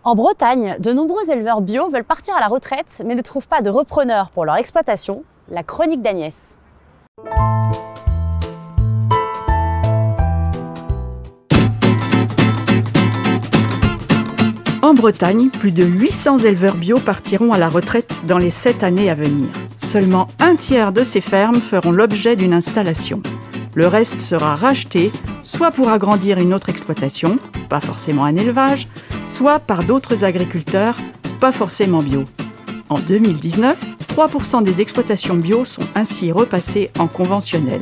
En Bretagne, de nombreux éleveurs bio veulent partir à la retraite mais ne trouvent pas de repreneurs pour leur exploitation. La chronique d'Agnès. En Bretagne, plus de 800 éleveurs bio partiront à la retraite dans les 7 années à venir. Seulement un tiers de ces fermes feront l'objet d'une installation. Le reste sera racheté, soit pour agrandir une autre exploitation, pas forcément un élevage, soit par d'autres agriculteurs, pas forcément bio. En 2019, 3% des exploitations bio sont ainsi repassées en conventionnel.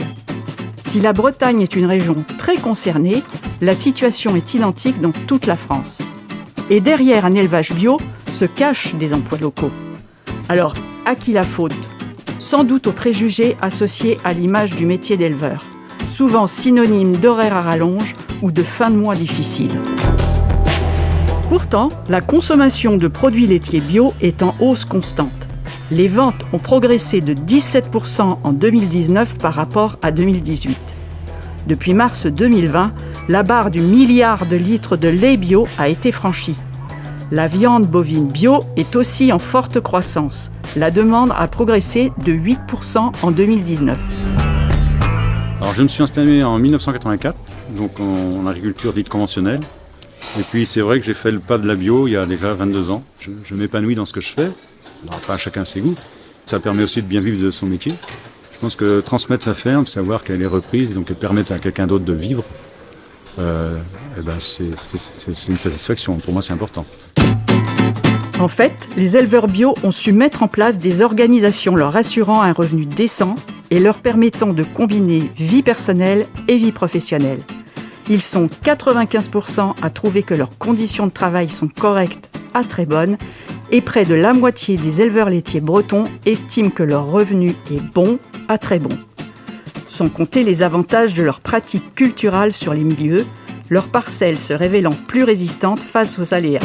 Si la Bretagne est une région très concernée, la situation est identique dans toute la France. Et derrière un élevage bio se cachent des emplois locaux. Alors, à qui la faute ? Sans doute aux préjugés associés à l'image du métier d'éleveur, souvent synonyme d'horaires à rallonge ou de fin de mois difficile. Pourtant, la consommation de produits laitiers bio est en hausse constante. Les ventes ont progressé de 17% en 2019 par rapport à 2018. Depuis mars 2020, la barre du milliard de litres de lait bio a été franchie. La viande bovine bio est aussi en forte croissance. La demande a progressé de 8% en 2019. Alors, je me suis installé en 1984, donc en agriculture dite conventionnelle. Et puis c'est vrai que j'ai fait le pas de la bio il y a déjà 22 ans. Je m'épanouis dans ce que je fais. Alors, pas chacun ses goûts. Ça permet aussi de bien vivre de son métier. Je pense que transmettre sa ferme, savoir qu'elle est reprise, donc permettre à quelqu'un d'autre de vivre, c'est une satisfaction. Pour moi, c'est important. En fait, les éleveurs bio ont su mettre en place des organisations leur assurant un revenu décent et leur permettant de combiner vie personnelle et vie professionnelle. Ils sont 95% à trouver que leurs conditions de travail sont correctes à très bonnes et près de la moitié des éleveurs laitiers bretons estiment que leur revenu est bon à très bon. Sans compter les avantages de leurs pratiques culturales sur les milieux, leurs parcelles se révélant plus résistantes face aux aléas.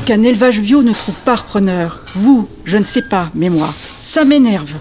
Qu'un élevage bio ne trouve pas repreneur, vous, je ne sais pas, mais moi, ça m'énerve.